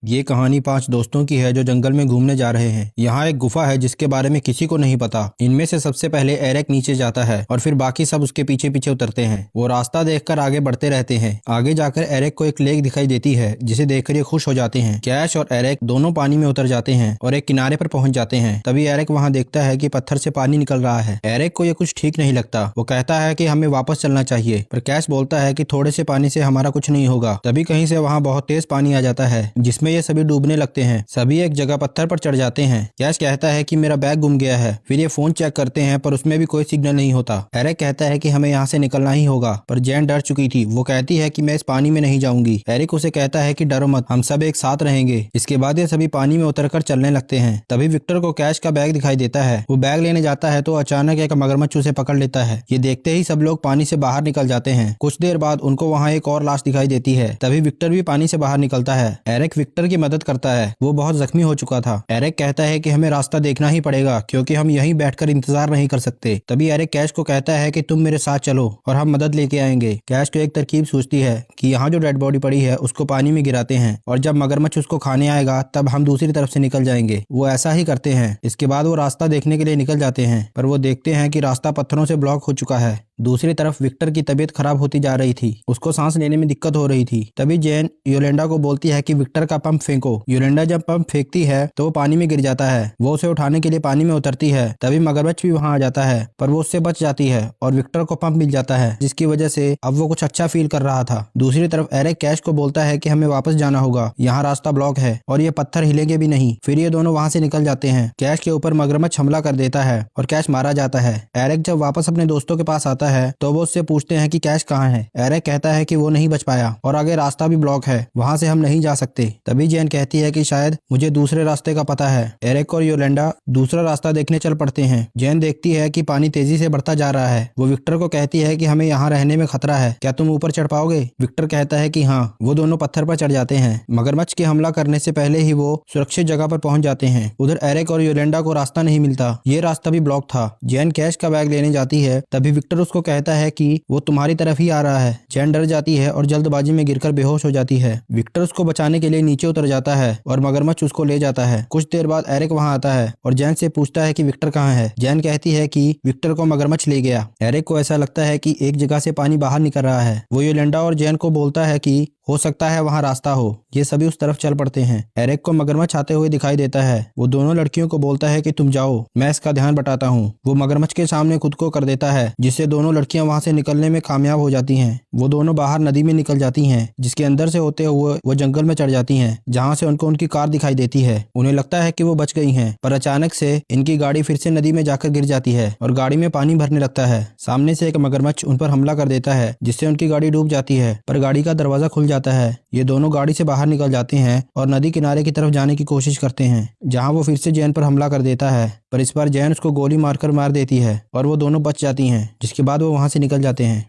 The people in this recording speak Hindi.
ये कहानी 5 दोस्तों की है जो जंगल में घूमने जा रहे हैं। यहाँ एक गुफा है जिसके बारे में किसी को नहीं पता। इनमें से सबसे पहले एरिक नीचे जाता है और फिर बाकी सब उसके पीछे पीछे उतरते हैं। वो रास्ता देखकर आगे बढ़ते रहते हैं। आगे जाकर एरिक को एक लेक दिखाई देती है जिसे देखकर ये खुश हो जाते हैं। कैश और एरिक दोनों पानी में उतर जाते हैं और एक किनारे पर पहुंच जाते हैं। तभी एरिक वहाँ देखता है कि पत्थर से पानी निकल रहा है। एरिक को ये कुछ ठीक नहीं लगता। वो कहता है कि हमें वापस चलना चाहिए, पर कैश बोलता है कि थोड़े से पानी से हमारा कुछ नहीं होगा। तभी कहीं से वहाँ बहुत तेज पानी आ जाता है जिसमें ये सभी डूबने लगते हैं। सभी एक जगह पत्थर पर चढ़ जाते हैं। कैश कहता है कि मेरा बैग गुम गया है। फिर ये फोन चेक करते हैं पर उसमें भी कोई सिग्नल नहीं होता। एरिक कहता है कि हमें यहाँ से निकलना ही होगा, पर जैन डर चुकी थी। वो कहती है कि मैं इस पानी में नहीं जाऊंगी। एरिक उसे कहता है कि डरो मत, हम सब एक साथ रहेंगे। इसके बाद ये सभी पानी में उतरकर चलने लगते हैं। तभी विक्टर को कैश का बैग दिखाई देता है। वो बैग लेने जाता है तो अचानक एक मगरमच्छ उसे पकड़ लेता है। ये देखते ही सब लोग पानी से बाहर निकल जाते हैं। कुछ देर बाद उनको वहाँ एक और लाश दिखाई देती है। तभी विक्टर भी पानी से बाहर निकलता है। एरिक विक्टर की मदद करता है। वो बहुत जख्मी हो चुका था। एरिक कहता है कि हमें रास्ता देखना ही पड़ेगा क्योंकि हम यहीं बैठकर इंतजार नहीं कर सकते। तभी एरिक कैश को कहता है कि तुम मेरे साथ चलो और हम मदद लेके आएंगे। कैश को एक तरकीब सूझती है कि यहाँ जो डेड बॉडी पड़ी है उसको पानी में गिराते हैं और जब मगरमच्छ उसको खाने आएगा तब हम दूसरी तरफ से निकल जाएंगे। वो ऐसा ही करते हैं। इसके बाद वो रास्ता देखने के लिए निकल जाते हैं, पर वो देखते हैं कि रास्ता पत्थरों से ब्लॉक हो चुका है। दूसरी तरफ विक्टर की तबीयत खराब होती जा रही थी। उसको सांस लेने में दिक्कत हो रही थी। तभी जैन योलेंडा को बोलती है कि विक्टर का पंप फेंको। योलेंडा जब पंप फेंकती है तो वो पानी में गिर जाता है। वो उसे उठाने के लिए पानी में उतरती है। तभी मगरमच्छ भी वहां आ जाता है, पर वो उससे बच जाती है और विक्टर को पंप मिल जाता है, जिसकी वजह से अब वो कुछ अच्छा फील कर रहा था। दूसरी तरफ एरिक कैश को बोलता है कि हमें वापस जाना होगा, यहाँ रास्ता ब्लॉक है और ये पत्थर हिलेंगे भी नहीं। फिर ये दोनों वहां से निकल जाते हैं। कैश के ऊपर मगरमच्छ हमला कर देता है और कैश मारा जाता है। एरिक जब वापस अपने दोस्तों के पास आता है तो वो उससे पूछते हैं कि कैश कहाँ है। एरिक कहता है कि वो नहीं बच पाया और आगे रास्ता भी ब्लॉक है, वहां से हम नहीं जा सकते। तभी जैन कहती है कि शायद मुझे दूसरे रास्ते का पता है। एरिक और योलेंडा दूसरा रास्ता देखने चल पड़ते हैं। जैन देखती है कि पानी तेजी से बढ़ता जा रहा है। वो विक्टर को कहती है कि हमें यहाँ रहने में खतरा है, क्या तुम ऊपर चढ़ पाओगे? विक्टर कहता है कि हाँ। वो दोनों पत्थर पर चढ़ जाते हैं। मगरमच्छ के हमला करने से पहले ही वो सुरक्षित जगह पर पहुंच जाते हैं। उधर एरिक और योलेंडा को रास्ता नहीं मिलता। ये रास्ता भी ब्लॉक था। जैन कैश का बैग लेने जाती है। तभी विक्टर उसको कहता है कि वो तुम्हारी तरफ ही आ रहा है। जैन डर जाती है और जल्दबाजी में गिरकर बेहोश हो जाती है। विक्टर उसको बचाने के लिए नीचे उतर जाता है और मगरमच्छ उसको ले जाता है। कुछ देर बाद एरिक वहां आता है और जैन से पूछता है कि विक्टर कहाँ है। जैन कहती है कि विक्टर को मगरमच्छ ले गया। एरिक को ऐसा लगता है कि एक जगह से पानी बाहर निकल रहा है। वो योलेंडा और जैन को बोलता है कि हो सकता है वहां रास्ता हो। ये सभी उस तरफ चल पड़ते हैं। एरिक को मगरमच्छ आते हुए दिखाई देता है। वो दोनों लड़कियों को बोलता है कि तुम जाओ, मैं इसका ध्यान बटाता हूँ। वो मगरमच्छ के सामने खुद को कर देता है, जिससे दोनों लड़कियां वहां से निकलने में कामयाब हो जाती हैं। वो दोनों बाहर नदी में निकल जाती हैं, जिसके अंदर से होते हुए वो जंगल में चढ़ जाती हैं, जहाँ से उनको उनकी कार दिखाई देती है। उन्हें लगता है कि वो बच गई हैं, पर अचानक से इनकी गाड़ी फिर से नदी में जाकर गिर जाती है और गाड़ी में पानी भरने लगता है। सामने से एक मगरमच्छ उन पर हमला कर देता है, जिससे उनकी गाड़ी डूब जाती है, पर गाड़ी का दरवाजा खुल जाता है। ये दोनों गाड़ी से बाहर निकल जाते हैं और नदी किनारे की तरफ जाने की कोशिश करते हैं, जहां वो फिर से जैन पर हमला कर देता है, पर इस बार जैन उसको गोली मारकर मार देती है और वो दोनों बच जाती हैं, जिसके बाद वो वहां से निकल जाते हैं।